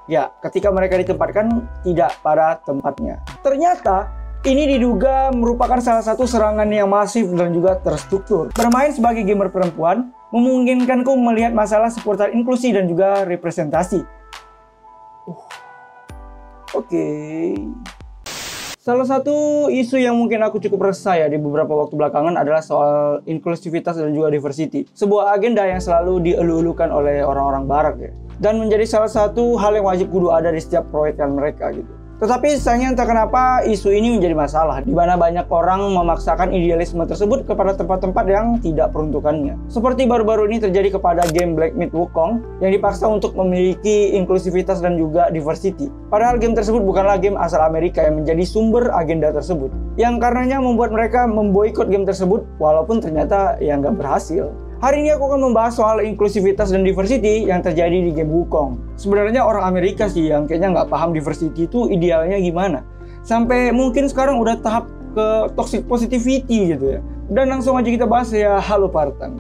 Ya, ketika mereka ditempatkan tidak pada tempatnya. Ternyata ini diduga merupakan salah satu serangan yang masif dan juga terstruktur. Bermain sebagai gamer perempuan memungkinkanku melihat masalah seputar inklusi dan juga representasi. Oke. Salah satu isu yang mungkin aku cukup resah ya di beberapa waktu belakangan adalah soal inklusivitas dan juga diversity. Sebuah agenda yang selalu dielu-elukan oleh orang-orang barat ya. Dan menjadi salah satu hal yang wajib kudu ada di setiap proyekan mereka gitu. Tetapi sayangnya entah kenapa isu ini menjadi masalah, di mana banyak orang memaksakan idealisme tersebut kepada tempat-tempat yang tidak peruntukannya. Seperti baru-baru ini terjadi kepada game Black Myth Wukong yang dipaksa untuk memiliki inklusivitas dan juga diversity. Padahal game tersebut bukanlah game asal Amerika yang menjadi sumber agenda tersebut. Yang karenanya membuat mereka memboikot game tersebut walaupun ternyata ya nggak berhasil. Hari ini aku akan membahas soal inklusivitas dan diversity yang terjadi di game Wukong. Sebenarnya orang Amerika sih yang kayaknya nggak paham diversity itu idealnya gimana. Sampai mungkin sekarang udah tahap ke toxic positivity gitu ya. Dan langsung aja kita bahas ya, halo Partang.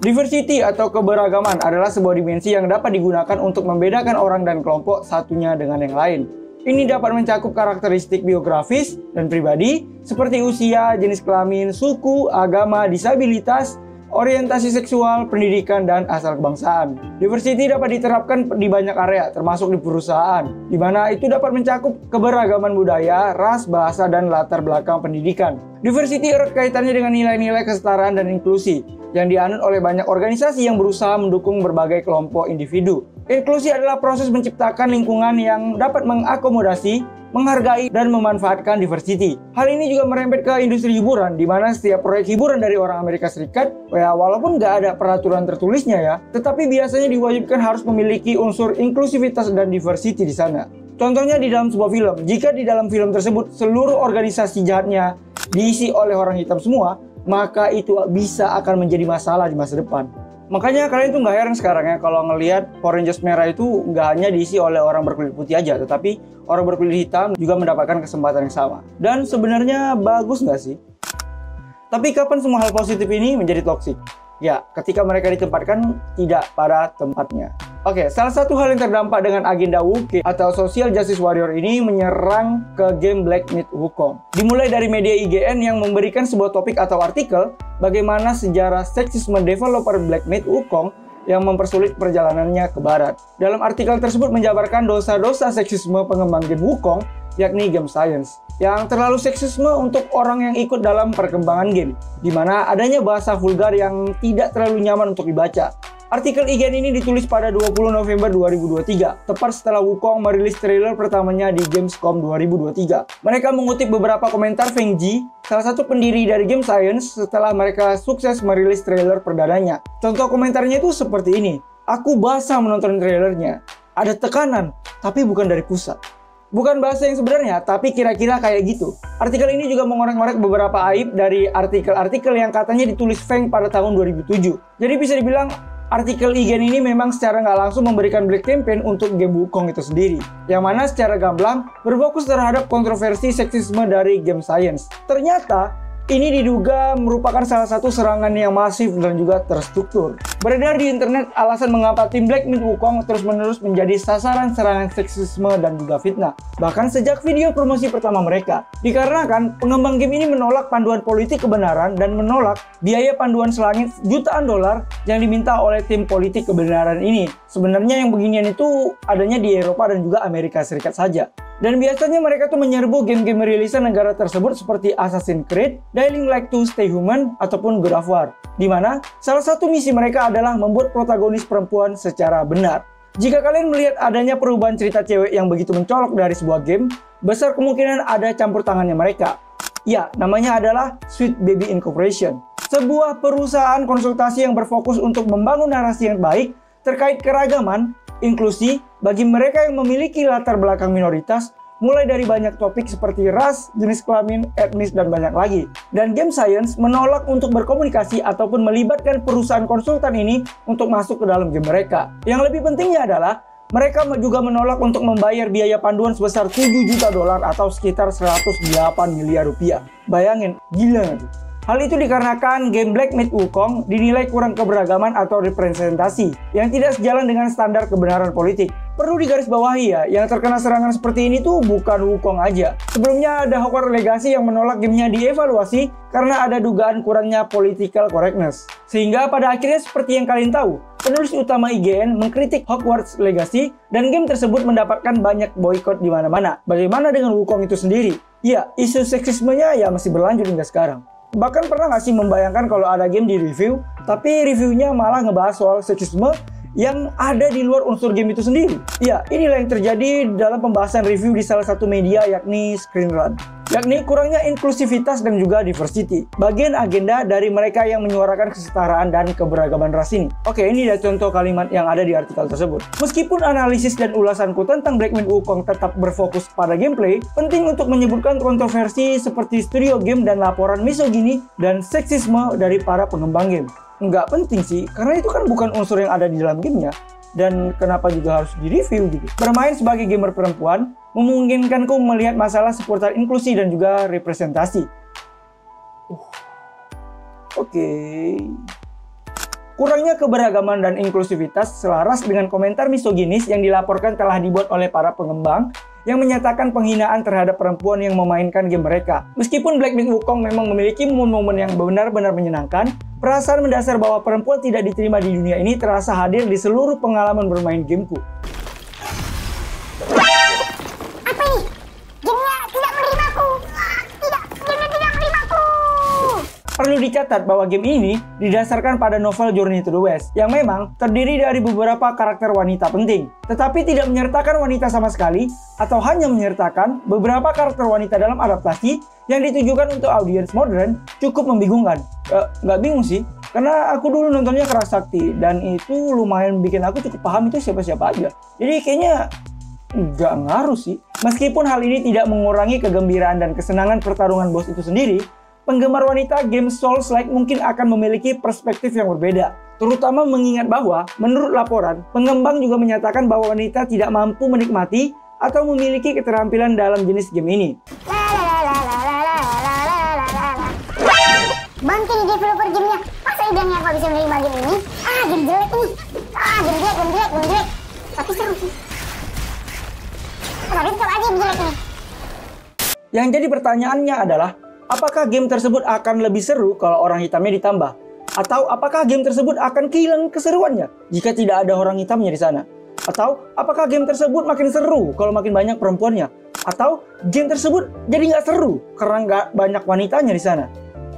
Diversity atau keberagaman adalah sebuah dimensi yang dapat digunakan untuk membedakan orang dan kelompok satunya dengan yang lain. Ini dapat mencakup karakteristik biografis dan pribadi seperti usia, jenis kelamin, suku, agama, disabilitas, orientasi seksual, pendidikan, dan asal kebangsaan. Diversity dapat diterapkan di banyak area, termasuk di perusahaan, di mana itu dapat mencakup keberagaman budaya, ras, bahasa, dan latar belakang pendidikan. Diversity erat kaitannya dengan nilai-nilai kesetaraan dan inklusi, yang dianut oleh banyak organisasi yang berusaha mendukung berbagai kelompok individu. Inklusi adalah proses menciptakan lingkungan yang dapat mengakomodasi, menghargai, dan memanfaatkan diversity. Hal ini juga merembet ke industri hiburan, di mana setiap proyek hiburan dari orang Amerika Serikat, ya walaupun nggak ada peraturan tertulisnya ya, tetapi biasanya diwajibkan harus memiliki unsur inklusivitas dan diversity di sana. Contohnya di dalam sebuah film, jika di dalam film tersebut seluruh organisasi jahatnya diisi oleh orang hitam semua, maka itu bisa akan menjadi masalah di masa depan. Makanya kalian tuh nggak heran sekarang ya kalau ngelihat Power Rangers merah itu nggak hanya diisi oleh orang berkulit putih aja, tetapi orang berkulit hitam juga mendapatkan kesempatan yang sama. Dan sebenarnya bagus nggak sih? Tapi kapan semua hal positif ini menjadi toksik? Ya, ketika mereka ditempatkan tidak pada tempatnya. Oke, salah satu hal yang terdampak dengan agenda WUKI atau Social Justice Warrior ini menyerang ke game Black Myth Wukong. Dimulai dari media IGN yang memberikan sebuah topik atau artikel bagaimana sejarah seksisme developer Black Myth Wukong yang mempersulit perjalanannya ke barat. Dalam artikel tersebut menjabarkan dosa-dosa seksisme pengembang game Wukong, yakni game science, yang terlalu seksisme untuk orang yang ikut dalam perkembangan game, di mana adanya bahasa vulgar yang tidak terlalu nyaman untuk dibaca. Artikel IGN ini ditulis pada 20 November 2023, tepat setelah Wukong merilis trailer pertamanya di Gamescom 2023. Mereka mengutip beberapa komentar Feng Ji, salah satu pendiri dari Game Science, setelah mereka sukses merilis trailer perdananya. Contoh komentarnya itu seperti ini, "Aku basah menonton trailernya. Ada tekanan, tapi bukan dari pusat." Bukan bahasa yang sebenarnya, tapi kira-kira kayak gitu. Artikel ini juga mengorek-ngorek beberapa aib dari artikel-artikel yang katanya ditulis Feng pada tahun 2007. Jadi bisa dibilang artikel IGN ini memang secara nggak langsung memberikan black campaign untuk game Wukong itu sendiri, yang mana secara gamblang berfokus terhadap kontroversi seksisme dari game science. Ternyata ini diduga merupakan salah satu serangan yang masif dan juga terstruktur. Beredar di internet alasan mengapa tim Black Myth Wukong terus-menerus menjadi sasaran serangan seksisme dan juga fitnah. Bahkan sejak video promosi pertama mereka. Dikarenakan pengembang game ini menolak panduan politik kebenaran dan menolak biaya panduan selangit jutaan dolar yang diminta oleh tim politik kebenaran ini. Sebenarnya yang beginian itu adanya di Eropa dan juga Amerika Serikat saja. Dan biasanya mereka tuh menyerbu game-game rilisan negara tersebut seperti Assassin's Creed, Dying Light 2 Stay Human, ataupun God of War. Di mana salah satu misi mereka adalah membuat protagonis perempuan secara benar. Jika kalian melihat adanya perubahan cerita cewek yang begitu mencolok dari sebuah game, besar kemungkinan ada campur tangannya mereka. Ya, namanya adalah Sweet Baby Incorporation. Sebuah perusahaan konsultasi yang berfokus untuk membangun narasi yang baik terkait keragaman, inklusi bagi mereka yang memiliki latar belakang minoritas, mulai dari banyak topik seperti ras, jenis kelamin, etnis, dan banyak lagi. Dan Game Science menolak untuk berkomunikasi ataupun melibatkan perusahaan konsultan ini untuk masuk ke dalam game mereka. Yang lebih pentingnya adalah mereka juga menolak untuk membayar biaya panduan sebesar 7 juta dolar atau sekitar 108 miliar rupiah. Bayangin, gila nggak tuh? Hal itu dikarenakan game Black Myth Wukong dinilai kurang keberagaman atau representasi yang tidak sejalan dengan standar kebenaran politik. Perlu digarisbawahi ya, yang terkena serangan seperti ini tuh bukan Wukong aja. Sebelumnya ada Hogwarts Legacy yang menolak gamenya dievaluasi karena ada dugaan kurangnya political correctness. Sehingga pada akhirnya seperti yang kalian tahu, penulis utama IGN mengkritik Hogwarts Legacy dan game tersebut mendapatkan banyak boykot di mana-mana. Bagaimana dengan Wukong itu sendiri? Ya, isu seksismenya ya masih berlanjut hingga sekarang. Bahkan pernah nggak sih membayangkan kalau ada game di review, tapi reviewnya malah ngebahas soal seksisme yang ada di luar unsur game itu sendiri? Ya, inilah yang terjadi dalam pembahasan review di salah satu media yakni Screen Rant. Yakni kurangnya inklusivitas dan juga diversity. Bagian agenda dari mereka yang menyuarakan kesetaraan dan keberagaman ras ini. Oke, ini adalah contoh kalimat yang ada di artikel tersebut. Meskipun analisis dan ulasanku tentang Black Myth Wukong tetap berfokus pada gameplay, penting untuk menyebutkan kontroversi seperti studio game dan laporan misogini dan seksisme dari para pengembang game. Nggak penting sih, karena itu kan bukan unsur yang ada di dalam gamenya. Dan kenapa juga harus di-review gitu. Bermain sebagai gamer perempuan memungkinkanku melihat masalah seputar inklusi dan juga representasi. Oke. Kurangnya keberagaman dan inklusivitas selaras dengan komentar misoginis yang dilaporkan telah dibuat oleh para pengembang yang menyatakan penghinaan terhadap perempuan yang memainkan game mereka. Meskipun Black Myth Wukong memang memiliki momen-momen yang benar-benar menyenangkan, perasaan mendasar bahwa perempuan tidak diterima di dunia ini terasa hadir di seluruh pengalaman bermain gameku. Apa ini? Gamenya tidak menerimaku. Gamenya tidak menerimaku. Perlu dicatat bahwa game ini didasarkan pada novel Journey to the West yang memang terdiri dari beberapa karakter wanita penting, tetapi tidak menyertakan wanita sama sekali atau hanya menyertakan beberapa karakter wanita dalam adaptasi yang ditujukan untuk audiens modern. Cukup membingungkan. Nggak bingung sih, karena aku dulu nontonnya Keras Sakti dan itu lumayan bikin aku cukup paham itu siapa-siapa aja. Jadi kayaknya nggak ngaruh sih. Meskipun hal ini tidak mengurangi kegembiraan dan kesenangan pertarungan bos itu sendiri, penggemar wanita game Souls-like mungkin akan memiliki perspektif yang berbeda. Terutama mengingat bahwa, menurut laporan, pengembang juga menyatakan bahwa wanita tidak mampu menikmati atau memiliki keterampilan dalam jenis game ini. Bantu nih developer gamenya. Masa idenya nggak bisa menerima game ini? Game jelek ini. Game jelek. Tapi seru sih. Tapi tetap aja jelek ini. Yang jadi pertanyaannya adalah, apakah game tersebut akan lebih seru kalau orang hitamnya ditambah? Atau apakah game tersebut akan kehilangan keseruannya jika tidak ada orang hitamnya di sana? Atau apakah game tersebut makin seru kalau makin banyak perempuannya? Atau game tersebut jadi nggak seru karena nggak banyak wanitanya di sana?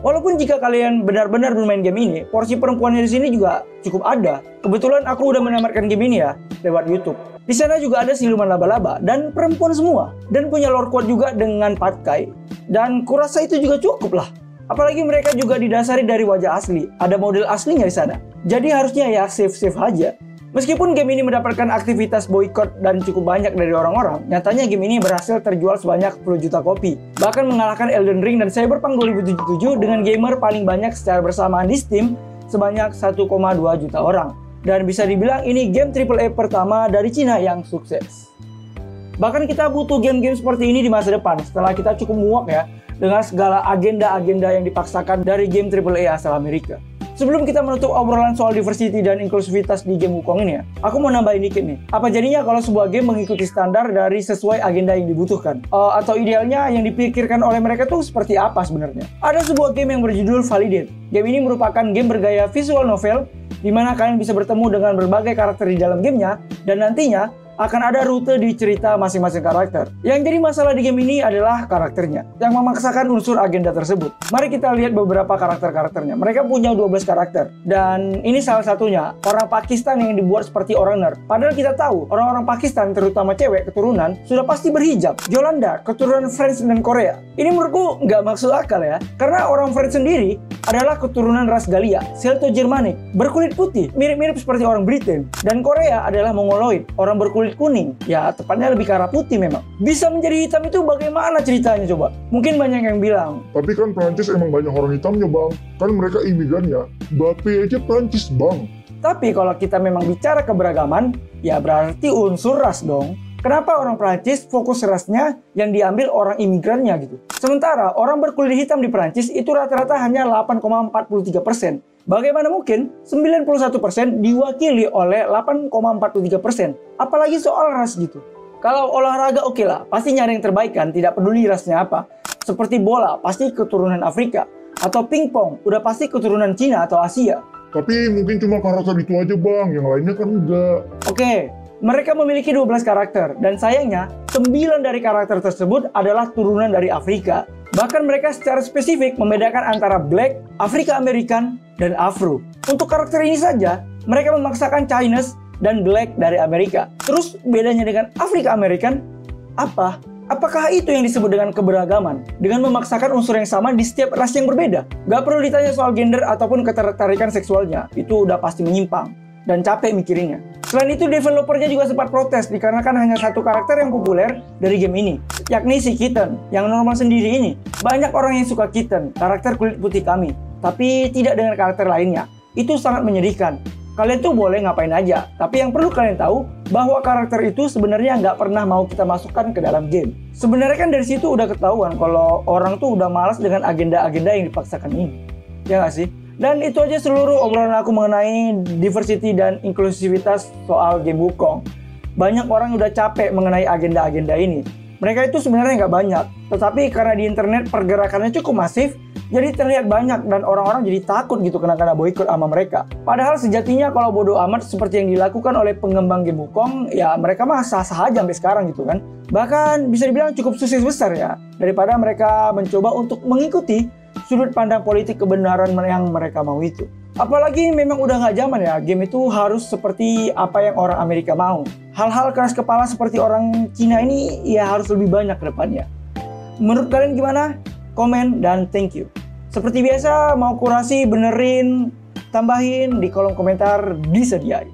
Walaupun jika kalian benar-benar bermain game ini, porsi perempuannya di sini juga cukup ada. Kebetulan aku udah menamatkan game ini ya lewat YouTube. Di sana juga ada siluman laba-laba dan perempuan semua, dan punya lore quote juga dengan Patkai. Dan kurasa itu juga cukup lah. Apalagi mereka juga didasari dari wajah asli, ada model aslinya di sana. Jadi harusnya ya safe-safe aja. Meskipun game ini mendapatkan aktivitas boykot dan cukup banyak dari orang-orang, nyatanya game ini berhasil terjual sebanyak 10 juta kopi. Bahkan mengalahkan Elden Ring dan Cyberpunk 2077 dengan gamer paling banyak secara bersamaan di Steam sebanyak 1,2 juta orang. Dan bisa dibilang ini game AAA pertama dari Cina yang sukses. Bahkan kita butuh game-game seperti ini di masa depan setelah kita cukup muak ya dengan segala agenda-agenda yang dipaksakan dari game AAA asal Amerika. Sebelum kita menutup obrolan soal diversity dan inklusivitas di game Wukong ini ya, aku mau nambahin dikit nih. Apa jadinya kalau sebuah game mengikuti standar dari sesuai agenda yang dibutuhkan? Atau idealnya yang dipikirkan oleh mereka tuh seperti apa sebenarnya? Ada sebuah game yang berjudul Validate. Game ini merupakan game bergaya visual novel di mana kalian bisa bertemu dengan berbagai karakter di dalam gamenya dan nantinya akan ada rute di cerita masing-masing karakter. Yang jadi masalah di game ini adalah karakternya yang memaksakan unsur agenda tersebut. Mari kita lihat beberapa karakter-karakternya. Mereka punya 12 karakter dan ini salah satunya orang Pakistan yang dibuat seperti orang nerd. Padahal kita tahu orang-orang Pakistan terutama cewek keturunan sudah pasti berhijab. Yolanda keturunan French dan Korea. Ini menurutku nggak masuk akal ya, karena orang French sendiri adalah keturunan ras Galia, Celto-Germanic, berkulit putih, mirip-mirip seperti orang Britain. Dan Korea adalah Mongoloid, orang berkulit kuning. Ya, tepatnya lebih ke arah putih memang. Bisa menjadi hitam itu bagaimana ceritanya coba? Mungkin banyak yang bilang, tapi kan Prancis emang banyak orang hitamnya bang. Kan mereka imigran ya. Mbappe aja Prancis bang. Tapi kalau kita memang bicara keberagaman, ya berarti unsur ras dong. Kenapa orang Prancis fokus rasnya yang diambil orang imigrannya gitu? Sementara orang berkulit hitam di Prancis itu rata-rata hanya 8,43%. Bagaimana mungkin 91% diwakili oleh 8,43%? Apalagi soal ras gitu. Kalau olahraga oke lah, pasti nyari yang terbaik kan, tidak peduli rasnya apa. Seperti bola, pasti keturunan Afrika. Atau pingpong, udah pasti keturunan Cina atau Asia. Tapi mungkin cuma karakter itu aja bang, yang lainnya kan enggak. Oke, mereka memiliki 12 karakter, dan sayangnya 9 dari karakter tersebut adalah turunan dari Afrika. Bahkan mereka secara spesifik membedakan antara Black, Afrika American, dan Afro. Untuk karakter ini saja, mereka memaksakan Chinese dan Black dari Amerika. Terus bedanya dengan Afrika American apa? Apakah itu yang disebut dengan keberagaman? Dengan memaksakan unsur yang sama di setiap ras yang berbeda? Gak perlu ditanya soal gender ataupun ketertarikan seksualnya. Itu udah pasti menyimpang. Dan capek mikirinnya. Selain itu, developernya juga sempat protes dikarenakan hanya satu karakter yang populer dari game ini, yakni si Kitten, yang normal sendiri ini. Banyak orang yang suka Kitten, karakter kulit putih kami, tapi tidak dengan karakter lainnya. Itu sangat menyedihkan. Kalian tuh boleh ngapain aja, tapi yang perlu kalian tahu bahwa karakter itu sebenarnya nggak pernah mau kita masukkan ke dalam game. Sebenarnya kan dari situ udah ketahuan kalau orang tuh udah malas dengan agenda-agenda yang dipaksakan ini. Ya nggak sih? Dan itu aja seluruh obrolan aku mengenai diversity dan inklusivitas soal game Wukong. Banyak orang udah capek mengenai agenda-agenda ini. Mereka itu sebenarnya nggak banyak, tetapi karena di internet pergerakannya cukup masif, jadi terlihat banyak dan orang-orang jadi takut gitu kena boikot sama mereka. Padahal sejatinya kalau bodo amat seperti yang dilakukan oleh pengembang game Wukong, ya mereka mah sah-sah aja sampai sekarang gitu kan. Bahkan bisa dibilang cukup sukses besar ya, daripada mereka mencoba untuk mengikuti sudut pandang politik kebenaran yang mereka mau itu. Apalagi memang udah nggak zaman ya, game itu harus seperti apa yang orang Amerika mau. Hal-hal keras kepala seperti orang Cina ini ya harus lebih banyak ke depannya. Menurut kalian gimana? Komen dan thank you. Seperti biasa mau kurasi, benerin, tambahin di kolom komentar disediain.